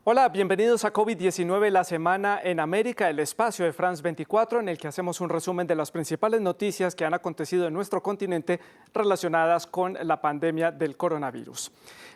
Hola, bienvenidos a COVID-19, la semana en América, el espacio de France 24, en el que hacemos un resumen de las principales noticias que han acontecido en nuestro continente relacionadas con la pandemia del coronavirus.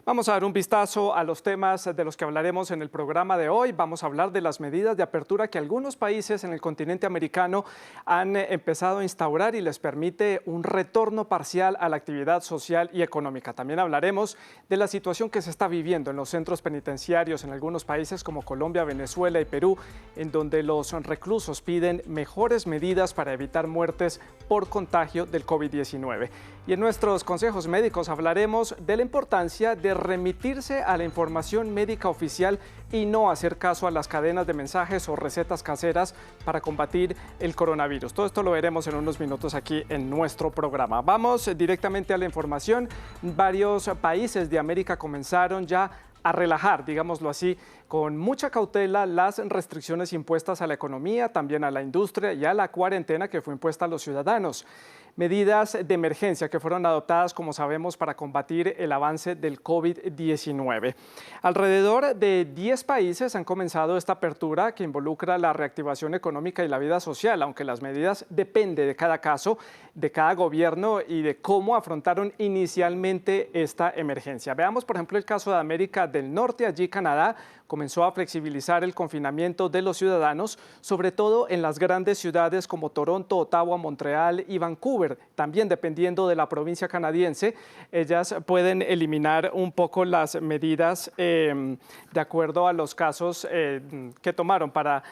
Vamos a dar un vistazo a los temas de los que hablaremos en el programa de hoy. Vamos a hablar de las medidas de apertura que algunos países en el continente americano han empezado a instaurar y les permite un retorno parcial a la actividad social y económica. También hablaremos de la situación que se está viviendo en los centros penitenciarios en algunos países como Colombia, Venezuela y Perú, en donde los reclusos piden mejores medidas para evitar muertes por contagio del COVID-19. Y en nuestros consejos médicos hablaremos de la importancia de remitirse a la información médica oficial y no hacer caso a las cadenas de mensajes o recetas caseras para combatir el coronavirus. Todo esto lo veremos en unos minutos aquí en nuestro programa. Vamos directamente a la información. Varios países de América comenzaron ya a relajar, digámoslo así, con mucha cautela las restricciones impuestas a la economía, también a la industria y a la cuarentena que fue impuesta a los ciudadanos. Medidas de emergencia que fueron adoptadas, como sabemos, para combatir el avance del COVID-19. Alrededor de 10 países han comenzado esta apertura que involucra la reactivación económica y la vida social, aunque las medidas dependen de cada caso, de cada gobierno y de cómo afrontaron inicialmente esta emergencia. Veamos, por ejemplo, el caso de América del Norte. Allí Canadá comenzó a flexibilizar el confinamiento de los ciudadanos, sobre todo en las grandes ciudades como Toronto, Ottawa, Montreal y Vancouver. También dependiendo de la provincia canadiense, ellas pueden eliminar un poco las medidas de acuerdo a los casos que tomaron para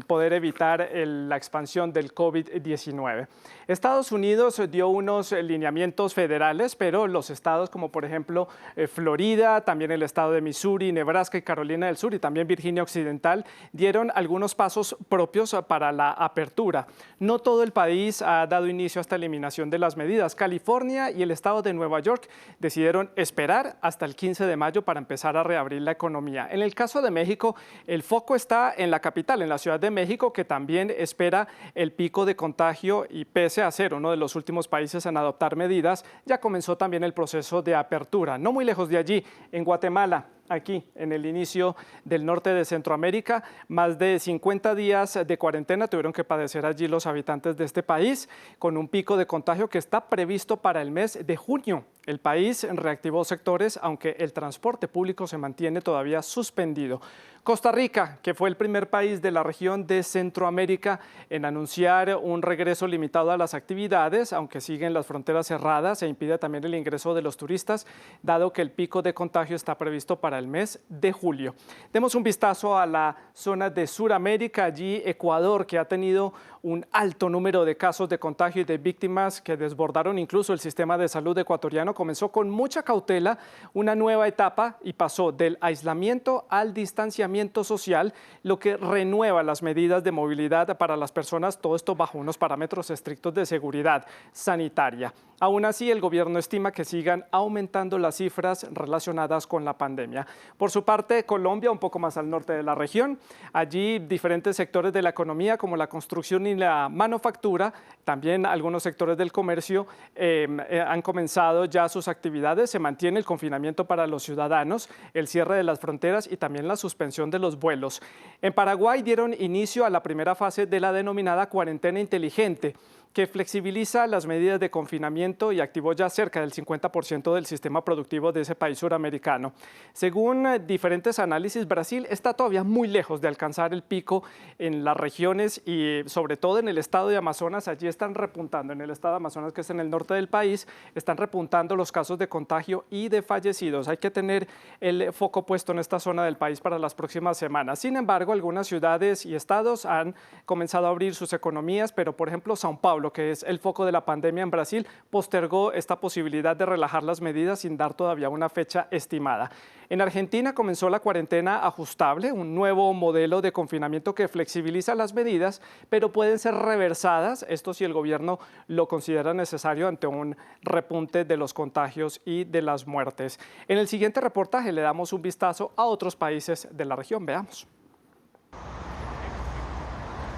poder evitar la expansión del COVID-19. Estados Unidos dio unos lineamientos federales, pero los estados como por ejemplo Florida, también el estado de Missouri, Nebraska y Carolina del Sur y también Virginia Occidental dieron algunos pasos propios para la apertura. No todo el país ha dado inicio a esta eliminación de las medidas. California y el estado de Nueva York decidieron esperar hasta el 15 de mayo para empezar a reabrir la economía. En el caso de México, el foco está en la capital, en la Ciudad de México, que también espera el pico de contagio y pese a ser uno de los últimos países en adoptar medidas, ya comenzó también el proceso de apertura. No muy lejos de allí, en Guatemala, aquí en el inicio del norte de Centroamérica, más de 50 días de cuarentena tuvieron que padecer allí los habitantes de este país, con un pico de contagio que está previsto para el mes de junio. El país reactivó sectores, aunque el transporte público se mantiene todavía suspendido. Costa Rica, que fue el primer país de la región de Centroamérica en anunciar un regreso limitado a las actividades, aunque siguen las fronteras cerradas, se impide también el ingreso de los turistas, dado que el pico de contagio está previsto para el mes de julio. Demos un vistazo a la zona de Sudamérica, allí Ecuador, que ha tenido un alto número de casos de contagio y de víctimas que desbordaron incluso el sistema de salud ecuatoriano, comenzó con mucha cautela una nueva etapa y pasó del aislamiento al distanciamiento social, lo que renueva las medidas de movilidad para las personas, todo esto bajo unos parámetros estrictos de seguridad sanitaria. Aún así, el gobierno estima que sigan aumentando las cifras relacionadas con la pandemia. Por su parte, Colombia, un poco más al norte de la región, allí diferentes sectores de la economía como la construcción y la manufactura, también algunos sectores del comercio han comenzado ya sus actividades, se mantiene el confinamiento para los ciudadanos, el cierre de las fronteras y también la suspensión de los vuelos. En Paraguay dieron inicio a la primera fase de la denominada cuarentena inteligente, que flexibiliza las medidas de confinamiento y activó ya cerca del 50% del sistema productivo de ese país suramericano. Según diferentes análisis, Brasil está todavía muy lejos de alcanzar el pico en las regiones y sobre todo en el estado de Amazonas. Allí están repuntando, en el estado de Amazonas, que es en el norte del país, están repuntando los casos de contagio y de fallecidos. Hay que tener el foco puesto en esta zona del país para las próximas semanas. Sin embargo, algunas ciudades y estados han comenzado a abrir sus economías, pero por ejemplo São Paulo, que es el foco de la pandemia en Brasil, postergó esta posibilidad de relajar las medidas sin dar todavía una fecha estimada. En Argentina comenzó la cuarentena ajustable, un nuevo modelo de confinamiento que flexibiliza las medidas, pero pueden ser reversadas, esto si el gobierno lo considera necesario ante un repunte de los contagios y de las muertes. En el siguiente reportaje le damos un vistazo a otros países de la región. Veamos.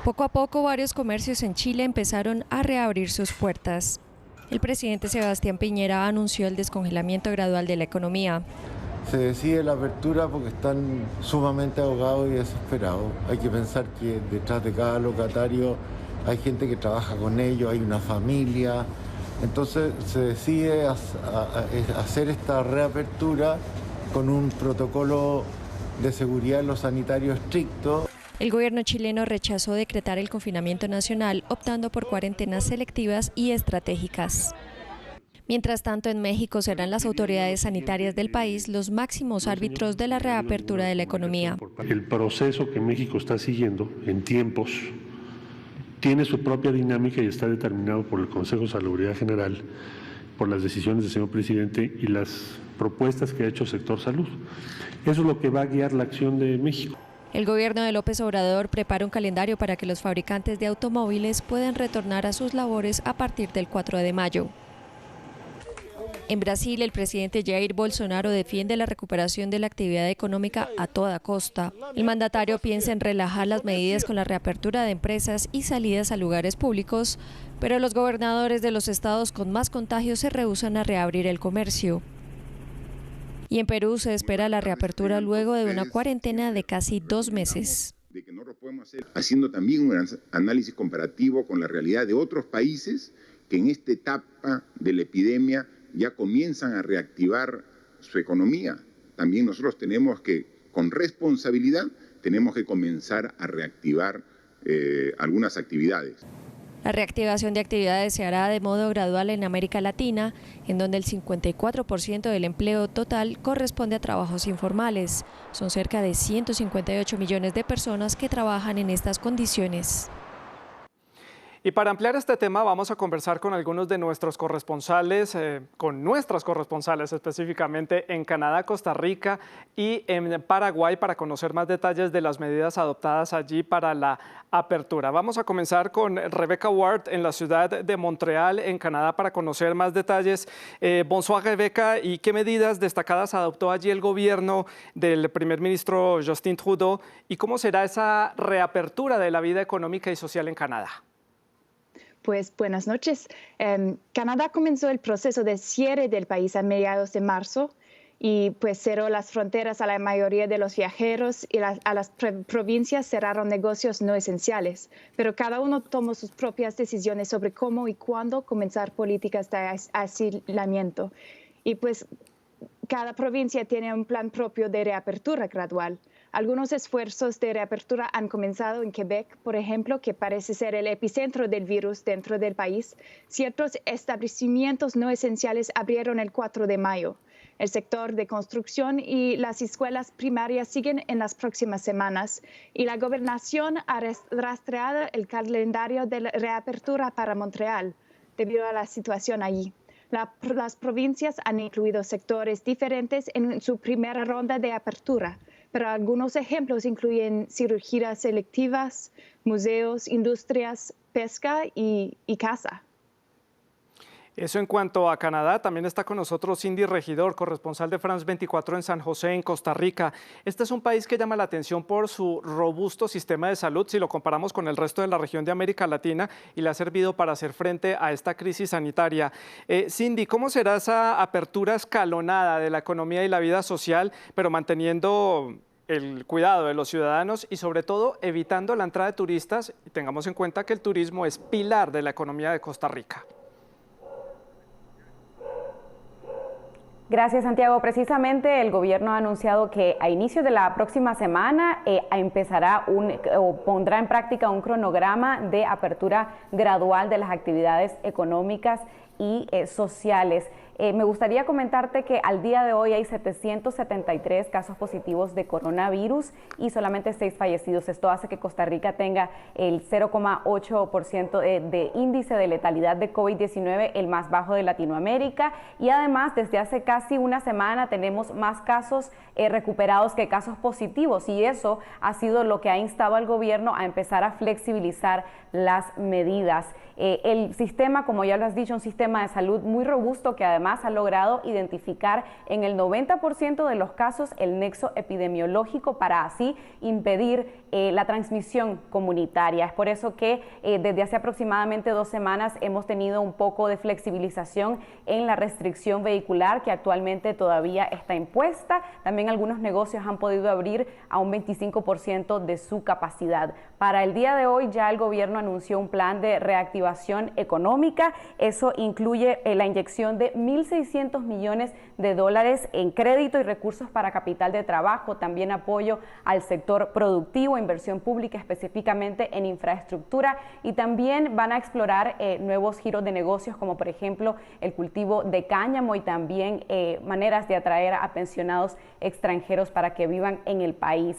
Poco a poco, varios comercios en Chile empezaron a reabrir sus puertas. El presidente Sebastián Piñera anunció el descongelamiento gradual de la economía. Se decide la apertura porque están sumamente ahogados y desesperados. Hay que pensar que detrás de cada locatario hay gente que trabaja con ellos, hay una familia. Entonces se decide hacer esta reapertura con un protocolo de seguridad en lo sanitario estricto. El gobierno chileno rechazó decretar el confinamiento nacional, optando por cuarentenas selectivas y estratégicas. Mientras tanto, en México serán las autoridades sanitarias del país los máximos árbitros de la reapertura de la economía. El proceso que México está siguiendo en tiempos tiene su propia dinámica y está determinado por el Consejo de Salubridad General, por las decisiones del señor presidente y las propuestas que ha hecho el sector salud. Eso es lo que va a guiar la acción de México. El gobierno de López Obrador prepara un calendario para que los fabricantes de automóviles puedan retornar a sus labores a partir del 4 de mayo. En Brasil, el presidente Jair Bolsonaro defiende la recuperación de la actividad económica a toda costa. El mandatario piensa en relajar las medidas con la reapertura de empresas y salidas a lugares públicos, pero los gobernadores de los estados con más contagios se rehúsan a reabrir el comercio. Y en Perú se espera la reapertura luego de una cuarentena de casi 2 meses. Haciendo también un análisis comparativo con la realidad de otros países que en esta etapa de la epidemia ya comienzan a reactivar su economía. También nosotros tenemos que, con responsabilidad, tenemos que comenzar a reactivar algunas actividades. La reactivación de actividades se hará de modo gradual en América Latina, en donde el 54% del empleo total corresponde a trabajos informales. Son cerca de 158 millones de personas que trabajan en estas condiciones. Y para ampliar este tema vamos a conversar con algunos de nuestros corresponsales, con nuestras corresponsales específicamente en Canadá, Costa Rica y en Paraguay para conocer más detalles de las medidas adoptadas allí para la apertura. Vamos a comenzar con Rebecca Ward en la ciudad de Montreal, en Canadá, para conocer más detalles. Bonsoir, Rebecca, ¿y qué medidas destacadas adoptó allí el gobierno del primer ministro Justin Trudeau? ¿Y cómo será esa reapertura de la vida económica y social en Canadá? Pues buenas noches. Canadá comenzó el proceso de cierre del país a mediados de marzo y pues cerró las fronteras a la mayoría de los viajeros y a las provincias cerraron negocios no esenciales. Pero cada uno tomó sus propias decisiones sobre cómo y cuándo comenzar políticas de aislamiento. Y pues cada provincia tiene un plan propio de reapertura gradual. Algunos esfuerzos de reapertura han comenzado en Quebec, por ejemplo, que parece ser el epicentro del virus dentro del país. Ciertos establecimientos no esenciales abrieron el 4 de mayo. El sector de construcción y las escuelas primarias siguen en las próximas semanas y la gobernación ha rastreado el calendario de la reapertura para Montreal debido a la situación allí. Las provincias han incluido sectores diferentes en su primera ronda de apertura, pero algunos ejemplos incluyen cirugías selectivas, museos, industrias, pesca y caza. Eso en cuanto a Canadá. También está con nosotros Cindy Regidor, corresponsal de France 24 en San José, en Costa Rica. Este es un país que llama la atención por su robusto sistema de salud, si lo comparamos con el resto de la región de América Latina, y le ha servido para hacer frente a esta crisis sanitaria. Cindy, ¿cómo será esa apertura escalonada de la economía y la vida social, pero manteniendo el cuidado de los ciudadanos y sobre todo evitando la entrada de turistas? Y tengamos en cuenta que el turismo es pilar de la economía de Costa Rica. Gracias, Santiago. Precisamente el gobierno ha anunciado que a inicios de la próxima semana pondrá en práctica un cronograma de apertura gradual de las actividades económicas y sociales. Me gustaría comentarte que al día de hoy hay 773 casos positivos de coronavirus y solamente 6 fallecidos. Esto hace que Costa Rica tenga el 0,8% de índice de letalidad de COVID-19, el más bajo de Latinoamérica. Y además, desde hace casi una semana tenemos más casos recuperados que casos positivos. Y eso ha sido lo que ha instado al gobierno a empezar a flexibilizar las medidas. El sistema, como ya lo has dicho, un sistema sistema de salud muy robusto que además ha logrado identificar en el 90% de los casos el nexo epidemiológico para así impedir la transmisión comunitaria. Es por eso que desde hace aproximadamente 2 semanas hemos tenido un poco de flexibilización en la restricción vehicular que actualmente todavía está impuesta. También algunos negocios han podido abrir a un 25% de su capacidad. Para el día de hoy ya el gobierno anunció un plan de reactivación económica. Eso incluye la inyección de 1.600 millones de dólares en crédito y recursos para capital de trabajo, también apoyo al sector productivo, inversión pública específicamente en infraestructura, y también van a explorar nuevos giros de negocios como por ejemplo el cultivo de cáñamo y también maneras de atraer a pensionados extranjeros para que vivan en el país.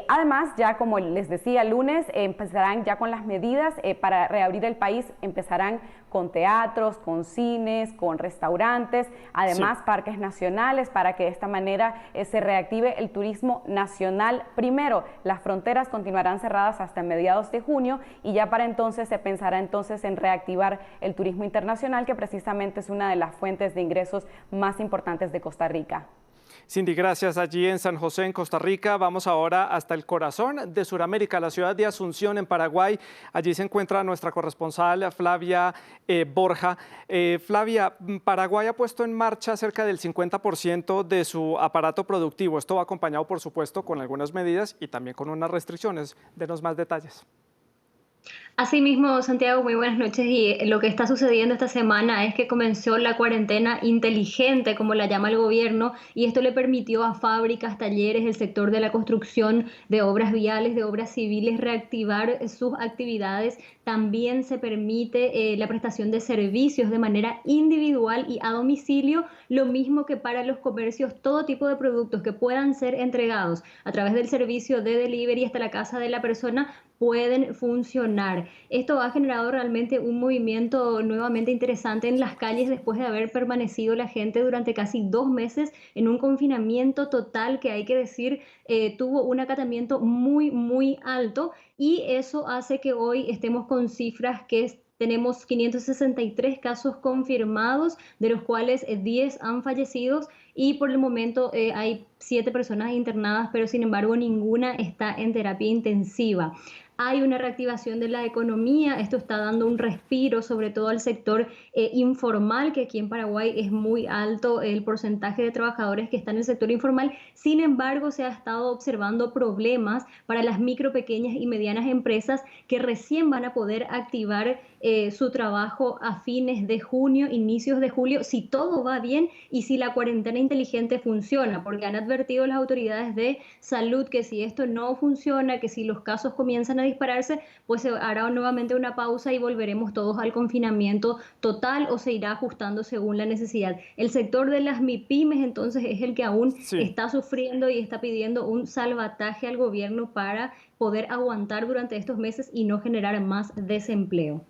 Además, ya como les decía, el lunes empezarán ya con las medidas para reabrir el país, empezarán con teatros, con cines, con restaurantes, además parques nacionales, para que de esta manera se reactive el turismo nacional. Primero, las fronteras continuarán cerradas hasta mediados de junio y ya para entonces se pensará entonces en reactivar el turismo internacional, que precisamente es una de las fuentes de ingresos más importantes de Costa Rica. Cindy, gracias. Allí en San José, en Costa Rica. Vamos ahora hasta el corazón de Sudamérica, la ciudad de Asunción, en Paraguay. Allí se encuentra nuestra corresponsal Flavia Borja. Flavia, Paraguay ha puesto en marcha cerca del 50% de su aparato productivo. Esto va acompañado, por supuesto, con algunas medidas y también con unas restricciones. Denos más detalles. Asimismo, Santiago, muy buenas noches. Y lo que está sucediendo esta semana es que comenzó la cuarentena inteligente, como la llama el gobierno, y esto le permitió a fábricas, talleres, el sector de la construcción, de obras viales, de obras civiles, reactivar sus actividades. También se permite la prestación de servicios de manera individual y a domicilio, lo mismo que para los comercios, todo tipo de productos que puedan ser entregados a través del servicio de delivery hasta la casa de la persona pueden funcionar. Esto ha generado realmente un movimiento nuevamente interesante en las calles después de haber permanecido la gente durante casi 2 meses en un confinamiento total que, hay que decir, tuvo un acatamiento muy alto, y eso hace que hoy estemos con cifras que tenemos 563 casos confirmados, de los cuales 10 han fallecido, y por el momento hay 7 personas internadas, pero sin embargo ninguna está en terapia intensiva. Hay una reactivación de la economía, esto está dando un respiro sobre todo al sector informal, que aquí en Paraguay es muy alto el porcentaje de trabajadores que están en el sector informal. Sin embargo, se ha estado observando problemas para las micro, pequeñas y medianas empresas que recién van a poder activar su trabajo a fines de junio, inicios de julio, si todo va bien y si la cuarentena inteligente funciona, porque han advertido las autoridades de salud que si esto no funciona, que si los casos comienzan a dispararse, pues se hará nuevamente una pausa y volveremos todos al confinamiento total, o se irá ajustando según la necesidad. El sector de las MIPYMES entonces es el que aún está sufriendo y está pidiendo un salvataje al gobierno para poder aguantar durante estos meses y no generar más desempleo.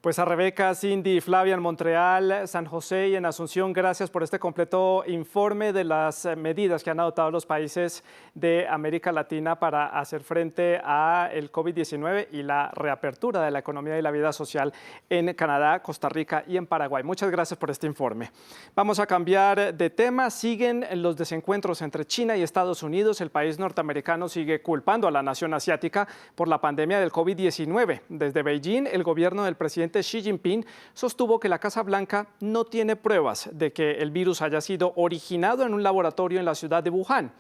Pues a Rebeca, Cindy y Flavia en Montreal, San José y en Asunción, gracias por este completo informe de las medidas que han adoptado los países de América Latina para hacer frente al COVID-19 y la reapertura de la economía y la vida social en Canadá, Costa Rica y en Paraguay. Muchas gracias por este informe. Vamos a cambiar de tema. Siguen los desencuentros entre China y Estados Unidos. El país norteamericano sigue culpando a la nación asiática por la pandemia del COVID-19. Desde Beijing, el gobierno del presidente Xi Jinping sostuvo que la Casa Blanca no tiene pruebas de que el virus haya sido originado en un laboratorio en la ciudad de Wuhan.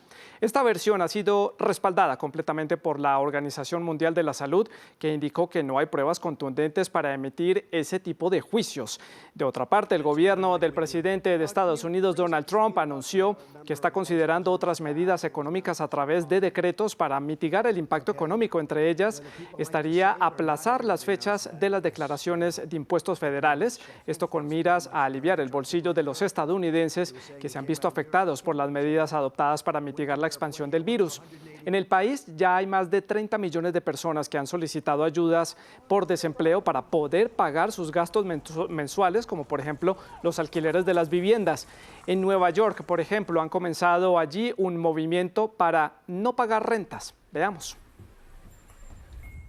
Esta versión ha sido respaldada completamente por la Organización Mundial de la Salud, que indicó que no hay pruebas contundentes para emitir ese tipo de juicios. De otra parte, el gobierno del presidente de Estados Unidos, Donald Trump, anunció que está considerando otras medidas económicas a través de decretos para mitigar el impacto económico. Entre ellas, estaría aplazar las fechas de las declaraciones de impuestos federales, esto con miras a aliviar el bolsillo de los estadounidenses que se han visto afectados por las medidas adoptadas para mitigar la expansión del virus. En el país ya hay más de 30 millones de personas que han solicitado ayudas por desempleo para poder pagar sus gastos mensuales, como por ejemplo los alquileres de las viviendas. En Nueva York, por ejemplo, han comenzado allí un movimiento para no pagar rentas. Veamos.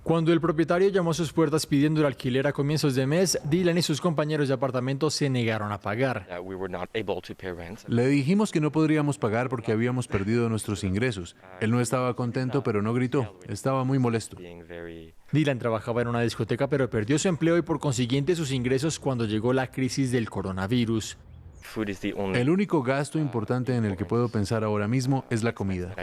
Cuando el propietario llamó a sus puertas pidiendo el alquiler a comienzos de mes, Dylan y sus compañeros de apartamento se negaron a pagar. Le dijimos que no podríamos pagar porque habíamos perdido nuestros ingresos. Él no estaba contento, pero no gritó. Estaba muy molesto. Dylan trabajaba en una discoteca, pero perdió su empleo y por consiguiente sus ingresos cuando llegó la crisis del coronavirus. El único gasto importante en el que puedo pensar ahora mismo es la comida.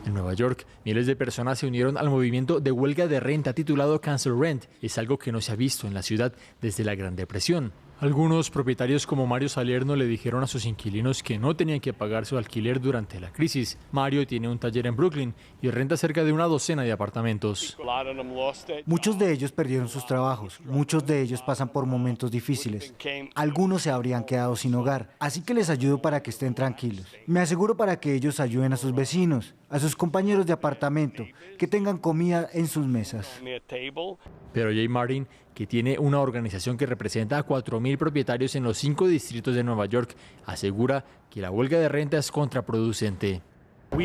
En Nueva York, miles de personas se unieron al movimiento de huelga de renta titulado Cancel Rent. Es algo que no se ha visto en la ciudad desde la Gran Depresión. Algunos propietarios como Mario Salerno le dijeron a sus inquilinos que no tenían que pagar su alquiler durante la crisis. Mario tiene un taller en Brooklyn y renta cerca de una docena de apartamentos. Muchos de ellos perdieron sus trabajos, muchos de ellos pasan por momentos difíciles. Algunos se habrían quedado sin hogar, así que les ayudo para que estén tranquilos. Me aseguro para que ellos ayuden a sus vecinos, a sus compañeros de apartamento, que tengan comida en sus mesas. Pero Jay Martin, que tiene una organización que representa a 4.000 propietarios en los 5 distritos de Nueva York, asegura que la huelga de renta es contraproducente.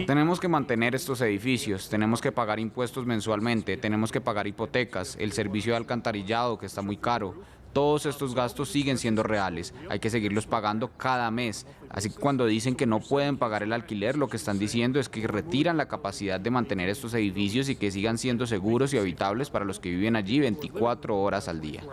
Tenemos que mantener estos edificios, tenemos que pagar impuestos mensualmente, tenemos que pagar hipotecas, el servicio de alcantarillado que está muy caro. Todos estos gastos siguen siendo reales, hay que seguirlos pagando cada mes. Así que cuando dicen que no pueden pagar el alquiler, lo que están diciendo es que retiran la capacidad de mantener estos edificios y que sigan siendo seguros y habitables para los que viven allí 24 horas al día.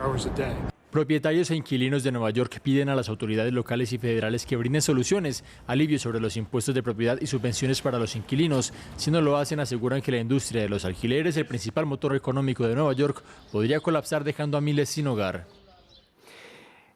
Propietarios e inquilinos de Nueva York piden a las autoridades locales y federales que brinden soluciones, alivios sobre los impuestos de propiedad y subvenciones para los inquilinos. Si no lo hacen, aseguran que la industria de los alquileres, el principal motor económico de Nueva York, podría colapsar dejando a miles sin hogar.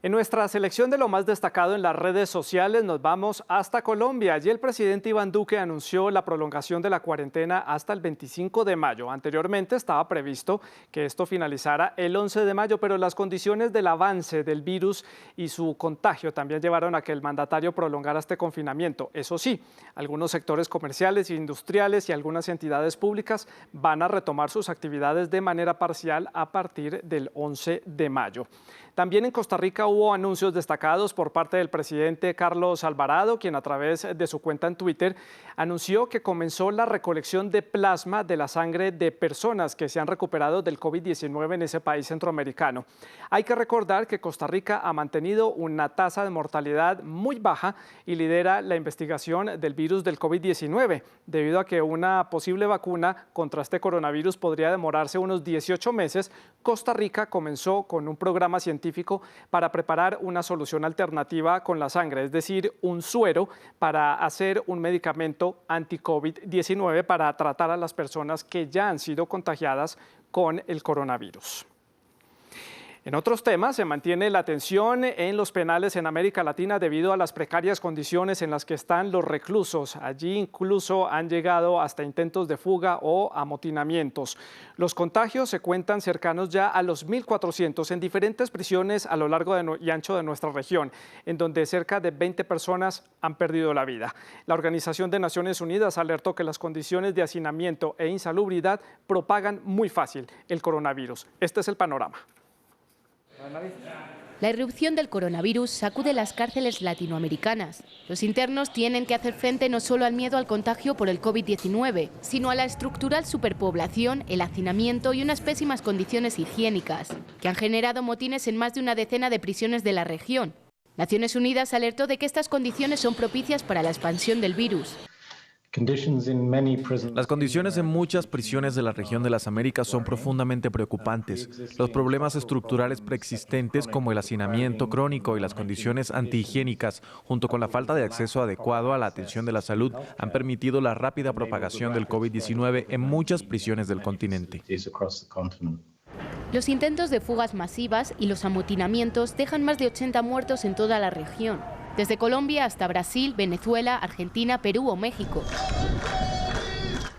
En nuestra selección de lo más destacado en las redes sociales nos vamos hasta Colombia. Allí el presidente Iván Duque anunció la prolongación de la cuarentena hasta el 25 de mayo. Anteriormente estaba previsto que esto finalizara el 11 de mayo, pero las condiciones del avance del virus y su contagio también llevaron a que el mandatario prolongara este confinamiento. Eso sí, algunos sectores comerciales e industriales y algunas entidades públicas van a retomar sus actividades de manera parcial a partir del 11 de mayo. También en Costa Rica hubo anuncios destacados por parte del presidente Carlos Alvarado, quien a través de su cuenta en Twitter anunció que comenzó la recolección de plasma de la sangre de personas que se han recuperado del COVID-19 en ese país centroamericano. Hay que recordar que Costa Rica ha mantenido una tasa de mortalidad muy baja y lidera la investigación del virus del COVID-19, debido a que una posible vacuna contra este coronavirus podría demorarse unos 18 meses. Costa Rica comenzó con un programa científico para preparar una solución alternativa con la sangre, es decir, un suero para hacer un medicamento anti-COVID-19 para tratar a las personas que ya han sido contagiadas con el coronavirus. En otros temas, se mantiene la tensión en los penales en América Latina debido a las precarias condiciones en las que están los reclusos. Allí incluso han llegado hasta intentos de fuga o amotinamientos. Los contagios se cuentan cercanos ya a los 1.400 en diferentes prisiones a lo largo y ancho de nuestra región, en donde cerca de 20 personas han perdido la vida. La Organización de Naciones Unidas alertó que las condiciones de hacinamiento e insalubridad propagan muy fácil el coronavirus. Este es el panorama. La irrupción del coronavirus sacude las cárceles latinoamericanas. Los internos tienen que hacer frente no solo al miedo al contagio por el COVID-19, sino a la estructural superpoblación, el hacinamiento y unas pésimas condiciones higiénicas, que han generado motines en más de una decena de prisiones de la región. Naciones Unidas alertó de que estas condiciones son propicias para la expansión del virus. Las condiciones en muchas prisiones de la región de las Américas son profundamente preocupantes. Los problemas estructurales preexistentes como el hacinamiento crónico y las condiciones antihigiénicas, junto con la falta de acceso adecuado a la atención de la salud, han permitido la rápida propagación del COVID-19 en muchas prisiones del continente. Los intentos de fugas masivas y los amotinamientos dejan más de 80 muertos en toda la región, desde Colombia hasta Brasil, Venezuela, Argentina, Perú o México.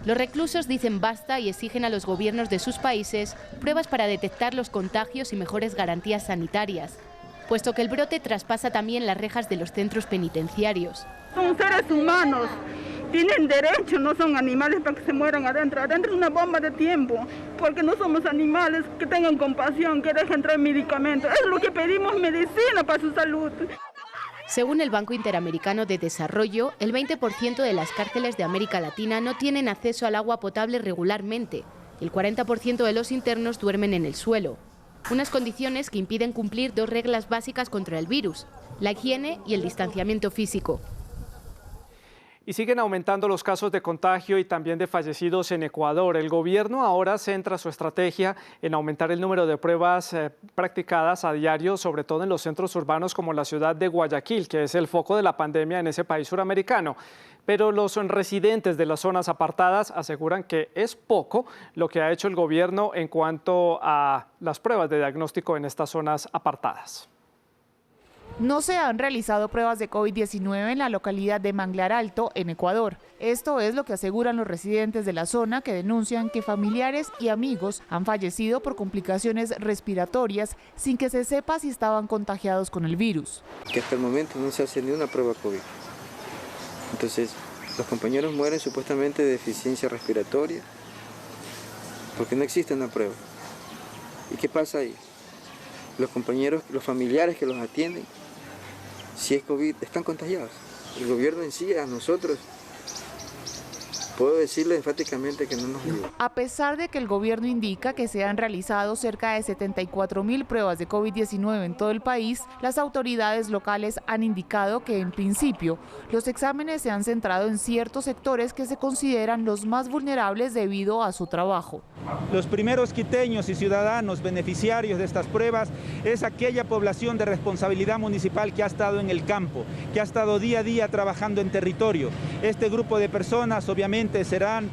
Los reclusos dicen basta y exigen a los gobiernos de sus países pruebas para detectar los contagios y mejores garantías sanitarias, puesto que el brote traspasa también las rejas de los centros penitenciarios. Son seres humanos, tienen derecho, no son animales para que se mueran adentro. Adentro es una bomba de tiempo, porque no somos animales, que tengan compasión, que dejen traer medicamentos. Es lo que pedimos, medicina para su salud. Según el Banco Interamericano de Desarrollo, el 20% de las cárceles de América Latina no tienen acceso al agua potable regularmente, y el 40% de los internos duermen en el suelo. Unas condiciones que impiden cumplir dos reglas básicas contra el virus: la higiene y el distanciamiento físico. Y siguen aumentando los casos de contagio y también de fallecidos en Ecuador. El gobierno ahora centra su estrategia en aumentar el número de pruebas practicadas a diario, sobre todo en los centros urbanos como la ciudad de Guayaquil, que es el foco de la pandemia en ese país suramericano. Pero los residentes de las zonas apartadas aseguran que es poco lo que ha hecho el gobierno en cuanto a las pruebas de diagnóstico en estas zonas apartadas. No se han realizado pruebas de COVID-19 en la localidad de Manglar Alto, en Ecuador. Esto es lo que aseguran los residentes de la zona, que denuncian que familiares y amigos han fallecido por complicaciones respiratorias sin que se sepa si estaban contagiados con el virus. Que hasta el momento no se hace ni una prueba COVID. Entonces, los compañeros mueren supuestamente de deficiencia respiratoria porque no existe una prueba. ¿Y qué pasa ahí? Los compañeros, los familiares que los atienden, si es COVID, están contagiados. El gobierno en sí, a nosotros, puedo decirle enfáticamente que no nos ayuda. A pesar de que el gobierno indica que se han realizado cerca de 74.000 pruebas de COVID-19 en todo el país, las autoridades locales han indicado que en principio los exámenes se han centrado en ciertos sectores que se consideran los más vulnerables debido a su trabajo. Los primeros quiteños y ciudadanos beneficiarios de estas pruebas es aquella población de responsabilidad municipal que ha estado en el campo, que ha estado día a día trabajando en territorio. Este grupo de personas obviamente serán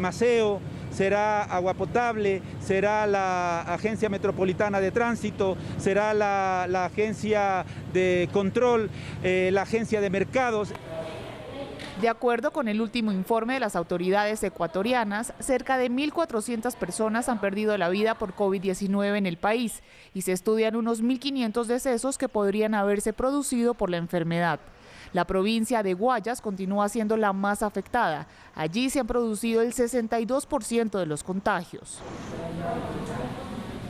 Maceo, será Agua Potable, será la Agencia Metropolitana de Tránsito, será la Agencia de Control, la Agencia de Mercados. De acuerdo con el último informe de las autoridades ecuatorianas, cerca de 1.400 personas han perdido la vida por COVID-19 en el país y se estudian unos 1.500 decesos que podrían haberse producido por la enfermedad. La provincia de Guayas continúa siendo la más afectada. Allí se han producido el 62% de los contagios.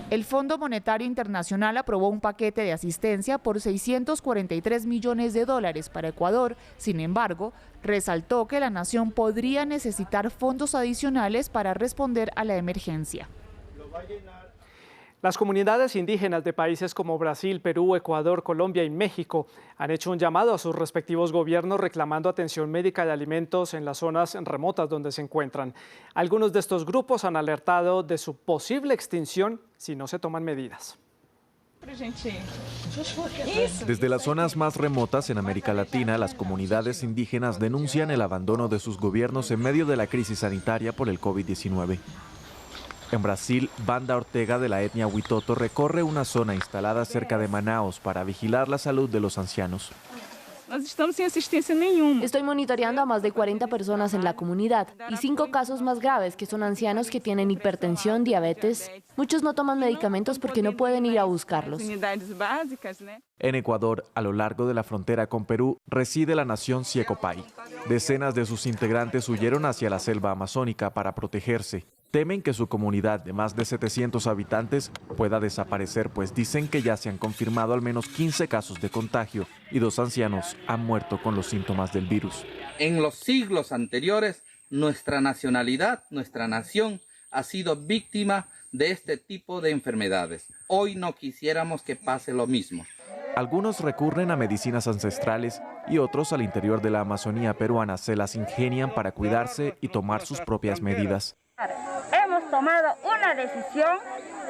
El Fondo Monetario Internacional aprobó un paquete de asistencia por $643 millones para Ecuador. Sin embargo, resaltó que la nación podría necesitar fondos adicionales para responder a la emergencia. Las comunidades indígenas de países como Brasil, Perú, Ecuador, Colombia y México han hecho un llamado a sus respectivos gobiernos reclamando atención médica y alimentos en las zonas remotas donde se encuentran. Algunos de estos grupos han alertado de su posible extinción si no se toman medidas. Desde las zonas más remotas en América Latina, las comunidades indígenas denuncian el abandono de sus gobiernos en medio de la crisis sanitaria por el COVID-19. En Brasil, Banda Ortega de la etnia Huitoto recorre una zona instalada cerca de Manaus para vigilar la salud de los ancianos. Estoy monitoreando a más de 40 personas en la comunidad y 5 casos más graves que son ancianos que tienen hipertensión, diabetes. Muchos no toman medicamentos porque no pueden ir a buscarlos. En Ecuador, a lo largo de la frontera con Perú, reside la nación Siecopay. Decenas de sus integrantes huyeron hacia la selva amazónica para protegerse. Temen que su comunidad de más de 700 habitantes pueda desaparecer, pues dicen que ya se han confirmado al menos 15 casos de contagio y 2 ancianos han muerto con los síntomas del virus. En los siglos anteriores, nuestra nacionalidad, nuestra nación, ha sido víctima de este tipo de enfermedades. Hoy no quisiéramos que pase lo mismo. Algunos recurren a medicinas ancestrales y otros al interior de la Amazonía peruana se las ingenian para cuidarse y tomar sus propias medidas. Hemos tomado una decisión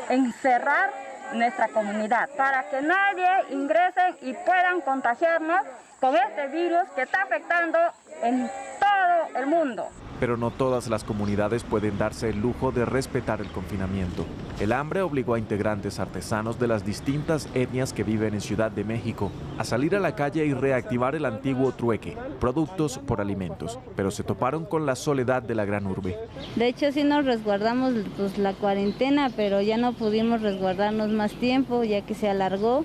en cerrar nuestra comunidad para que nadie ingrese y puedan contagiarnos con este virus que está afectando en todo el mundo. Pero no todas las comunidades pueden darse el lujo de respetar el confinamiento. El hambre obligó a integrantes artesanos de las distintas etnias que viven en Ciudad de México a salir a la calle y reactivar el antiguo trueque, productos por alimentos, pero se toparon con la soledad de la gran urbe. De hecho, sí nos resguardamos la cuarentena, pero ya no pudimos resguardarnos más tiempo, ya que se alargó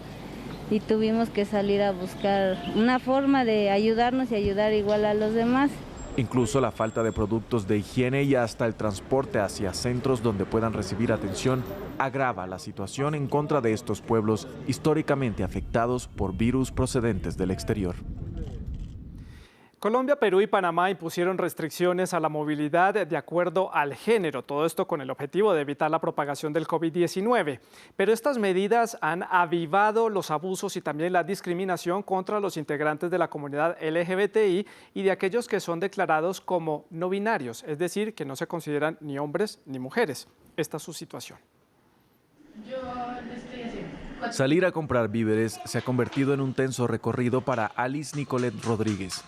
y tuvimos que salir a buscar una forma de ayudarnos y ayudar igual a los demás. Incluso la falta de productos de higiene y hasta el transporte hacia centros donde puedan recibir atención agrava la situación en contra de estos pueblos históricamente afectados por virus procedentes del exterior. Colombia, Perú y Panamá impusieron restricciones a la movilidad de acuerdo al género, todo esto con el objetivo de evitar la propagación del COVID-19. Pero estas medidas han avivado los abusos y también la discriminación contra los integrantes de la comunidad LGBTI y de aquellos que son declarados como no binarios, es decir, que no se consideran ni hombres ni mujeres. Esta es su situación. Salir a comprar víveres se ha convertido en un tenso recorrido para Alice Nicolette Rodríguez.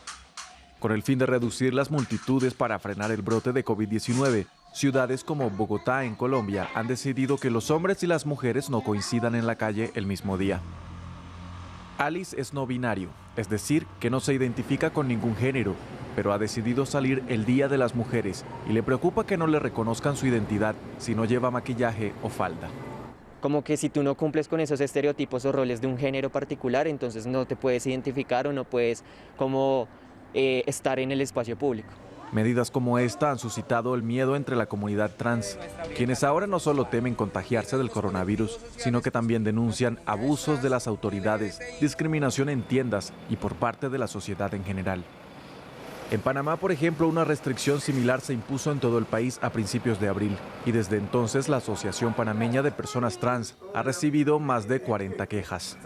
Con el fin de reducir las multitudes para frenar el brote de COVID-19, ciudades como Bogotá, en Colombia, han decidido que los hombres y las mujeres no coincidan en la calle el mismo día. Alice es no binario, es decir, que no se identifica con ningún género, pero ha decidido salir el Día de las Mujeres y le preocupa que no le reconozcan su identidad si no lleva maquillaje o falda. Como que si tú no cumples con esos estereotipos o roles de un género particular, entonces no te puedes identificar o no puedes estar en el espacio público. Medidas como esta han suscitado el miedo entre la comunidad trans, quienes ahora no solo temen contagiarse del coronavirus, sino que también denuncian abusos de las autoridades, discriminación en tiendas y por parte de la sociedad en general. En Panamá, por ejemplo, una restricción similar se impuso en todo el país a principios de abril y desde entonces la Asociación Panameña de Personas Trans ha recibido más de 40 quejas.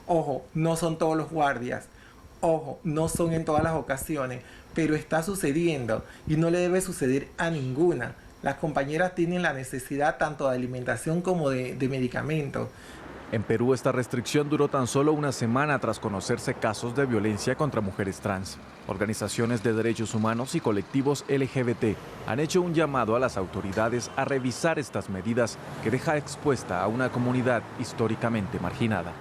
Ojo, no son todos los guardias, ojo, no son en todas las ocasiones, pero está sucediendo y no le debe suceder a ninguna. Las compañeras tienen la necesidad tanto de alimentación como de medicamentos. En Perú esta restricción duró tan solo una semana tras conocerse casos de violencia contra mujeres trans. Organizaciones de derechos humanos y colectivos LGBT han hecho un llamado a las autoridades a revisar estas medidas que deja expuesta a una comunidad históricamente marginada.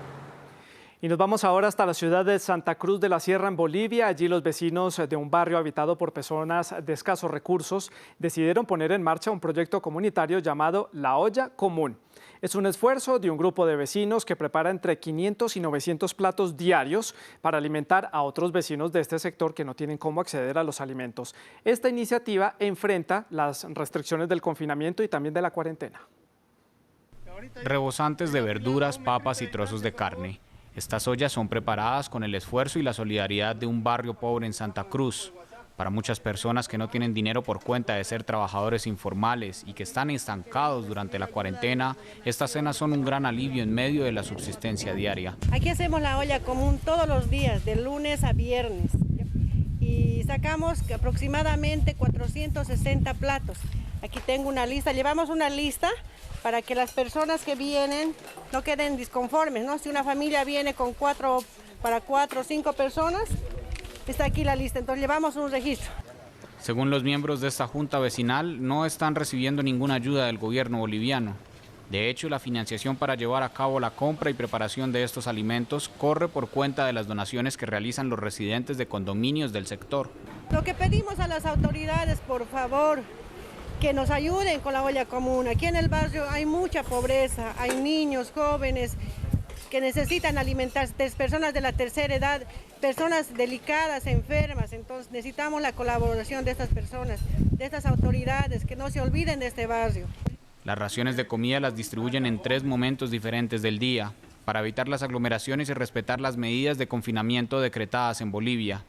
Y nos vamos ahora hasta la ciudad de Santa Cruz de la Sierra, en Bolivia. Allí los vecinos de un barrio habitado por personas de escasos recursos decidieron poner en marcha un proyecto comunitario llamado La Olla Común. Es un esfuerzo de un grupo de vecinos que prepara entre 500 y 900 platos diarios para alimentar a otros vecinos de este sector que no tienen cómo acceder a los alimentos. Esta iniciativa enfrenta las restricciones del confinamiento y también de la cuarentena. Rebosantes de verduras, papas y trozos de carne. Estas ollas son preparadas con el esfuerzo y la solidaridad de un barrio pobre en Santa Cruz. Para muchas personas que no tienen dinero por cuenta de ser trabajadores informales y que están estancados durante la cuarentena, estas cenas son un gran alivio en medio de la subsistencia diaria. Aquí hacemos la olla común todos los días, de lunes a viernes, y sacamos aproximadamente 460 platos. Aquí tengo una lista, llevamos una lista para que las personas que vienen no queden disconformes, ¿no? Si una familia viene con para 4 o 5 personas, está aquí la lista, entonces llevamos un registro. Según los miembros de esta junta vecinal, no están recibiendo ninguna ayuda del gobierno boliviano. De hecho, la financiación para llevar a cabo la compra y preparación de estos alimentos corre por cuenta de las donaciones que realizan los residentes de condominios del sector. Lo que pedimos a las autoridades, por favor, que nos ayuden con la olla común. Aquí en el barrio hay mucha pobreza, hay niños, jóvenes que necesitan alimentarse, personas de la tercera edad, personas delicadas, enfermas. Entonces necesitamos la colaboración de estas personas, de estas autoridades, que no se olviden de este barrio. Las raciones de comida las distribuyen en 3 momentos diferentes del día, para evitar las aglomeraciones y respetar las medidas de confinamiento decretadas en Bolivia.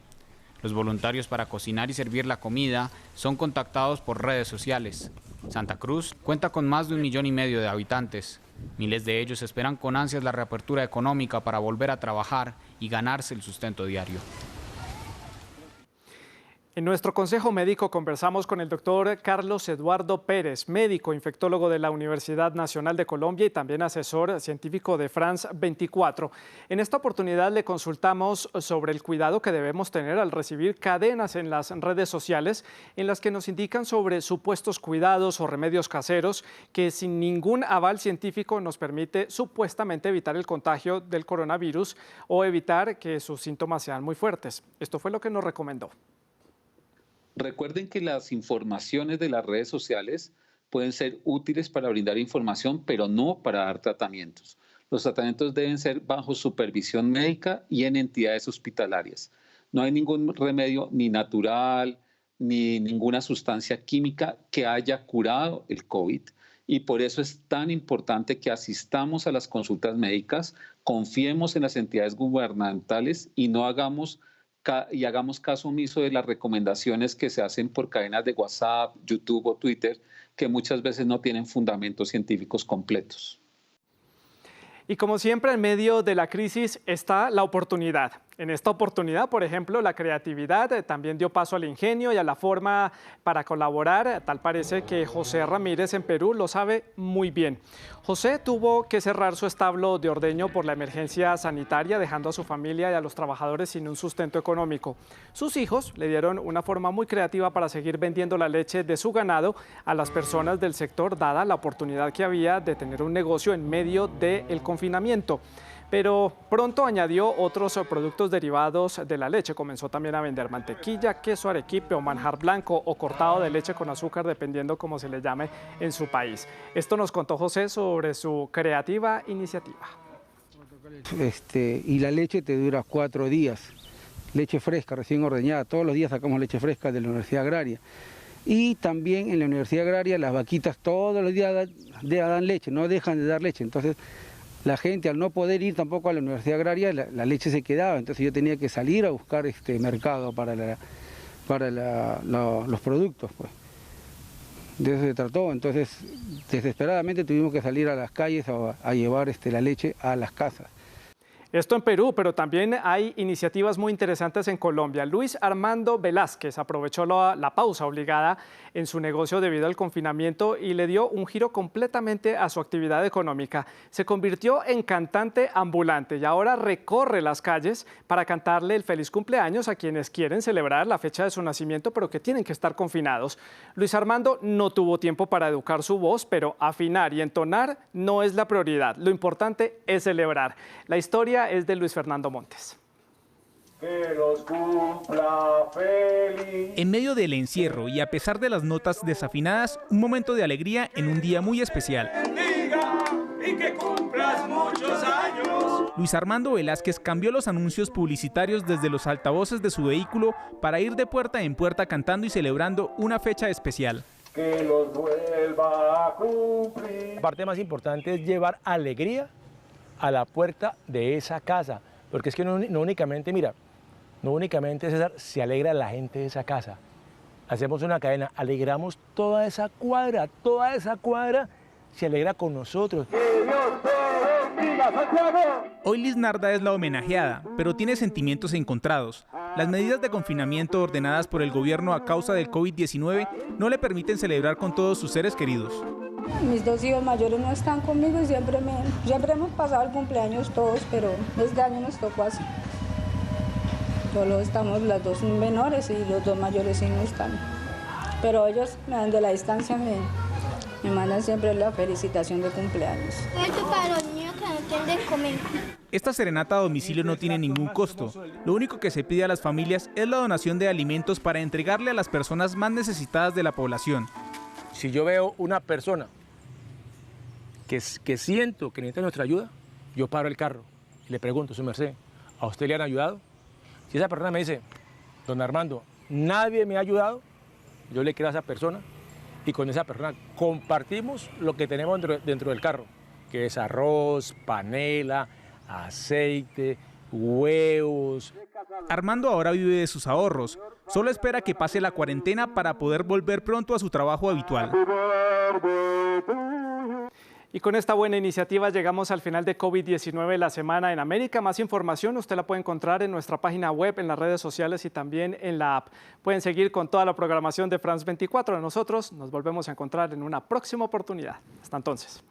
Los voluntarios para cocinar y servir la comida son contactados por redes sociales. Santa Cruz cuenta con más de 1,5 millones de habitantes. Miles de ellos esperan con ansias la reapertura económica para volver a trabajar y ganarse el sustento diario. En nuestro consejo médico conversamos con el doctor Carlos Eduardo Pérez, médico infectólogo de la Universidad Nacional de Colombia y también asesor científico de France 24. En esta oportunidad le consultamos sobre el cuidado que debemos tener al recibir cadenas en las redes sociales en las que nos indican sobre supuestos cuidados o remedios caseros que sin ningún aval científico nos permite supuestamente evitar el contagio del coronavirus o evitar que sus síntomas sean muy fuertes. Esto fue lo que nos recomendó. Recuerden que las informaciones de las redes sociales pueden ser útiles para brindar información, pero no para dar tratamientos. Los tratamientos deben ser bajo supervisión médica y en entidades hospitalarias. No hay ningún remedio ni natural ni ninguna sustancia química que haya curado el COVID. Y por eso es tan importante que asistamos a las consultas médicas, confiemos en las entidades gubernamentales y no hagamos y hagamos caso omiso de las recomendaciones que se hacen por cadenas de WhatsApp, YouTube o Twitter, que muchas veces no tienen fundamentos científicos completos. Y como siempre, en medio de la crisis está la oportunidad. En esta oportunidad, por ejemplo, la creatividad también dio paso al ingenio y a la forma para colaborar. Tal parece que José Ramírez en Perú lo sabe muy bien. José tuvo que cerrar su establo de ordeño por la emergencia sanitaria, dejando a su familia y a los trabajadores sin un sustento económico. Sus hijos le dieron una forma muy creativa para seguir vendiendo la leche de su ganado a las personas del sector, dada la oportunidad que había de tener un negocio en medio del confinamiento. Pero pronto añadió otros productos derivados de la leche. Comenzó también a vender mantequilla, queso arequipe o manjar blanco o cortado de leche con azúcar, dependiendo cómo se le llame en su país. Esto nos contó José sobre su creativa iniciativa. Y la leche te dura 4 días. Leche fresca, recién ordeñada. Todos los días sacamos leche fresca de la Universidad Agraria. Y también en la Universidad Agraria las vaquitas todos los días dan leche, no dejan de dar leche. Entonces la gente, al no poder ir tampoco a la Universidad Agraria, la leche se quedaba, entonces yo tenía que salir a buscar mercado para los productos, pues. De eso se trató, entonces desesperadamente tuvimos que salir a las calles a llevar la leche a las casas. Esto en Perú, pero también hay iniciativas muy interesantes en Colombia. Luis Armando Velázquez aprovechó la pausa obligada en su negocio debido al confinamiento y le dio un giro completamente a su actividad económica. Se convirtió en cantante ambulante y ahora recorre las calles para cantarle el feliz cumpleaños a quienes quieren celebrar la fecha de su nacimiento, pero que tienen que estar confinados. Luis Armando no tuvo tiempo para educar su voz, pero afinar y entonar no es la prioridad. Lo importante es celebrar. La historia es de Luis Fernando Montes. Que los cumpla feliz. En medio del encierro y a pesar de las notas desafinadas, un momento de alegría en un día muy especial. Y que cumplas muchos años. Luis Armando Velázquez cambió los anuncios publicitarios desde los altavoces de su vehículo para ir de puerta en puerta cantando y celebrando una fecha especial. Que los vuelva a cumplir. La parte más importante es llevar alegría a la puerta de esa casa, porque es que no únicamente, mira, no únicamente, César, se alegra la gente de esa casa, hacemos una cadena, alegramos toda esa cuadra se alegra con nosotros. Hoy Liz Narda es la homenajeada, pero tiene sentimientos encontrados. Las medidas de confinamiento ordenadas por el gobierno a causa del COVID-19 no le permiten celebrar con todos sus seres queridos. Mis 2 hijos mayores no están conmigo y siempre hemos pasado el cumpleaños todos, pero este año nos tocó así. Solo estamos las 2 menores y los 2 mayores sí no están. Pero ellos de la distancia me mandan siempre la felicitación de cumpleaños. Esto para los niños que no tienen comer. Esta serenata a domicilio no tiene ningún costo. Lo único que se pide a las familias es la donación de alimentos para entregarle a las personas más necesitadas de la población. Si yo veo una persona que siento que necesita nuestra ayuda, yo paro el carro y le pregunto, su merced, ¿a usted le han ayudado? Si esa persona me dice, don Armando, nadie me ha ayudado, yo le creo a esa persona y con esa persona compartimos lo que tenemos dentro del carro, que es arroz, panela, aceite, huevos. Armando ahora vive de sus ahorros. Solo espera que pase la cuarentena para poder volver pronto a su trabajo habitual. Y con esta buena iniciativa llegamos al final de COVID-19 la semana en América. Más información usted la puede encontrar en nuestra página web, en las redes sociales y también en la app. Pueden seguir con toda la programación de France 24. Nosotros nos volvemos a encontrar en una próxima oportunidad. Hasta entonces.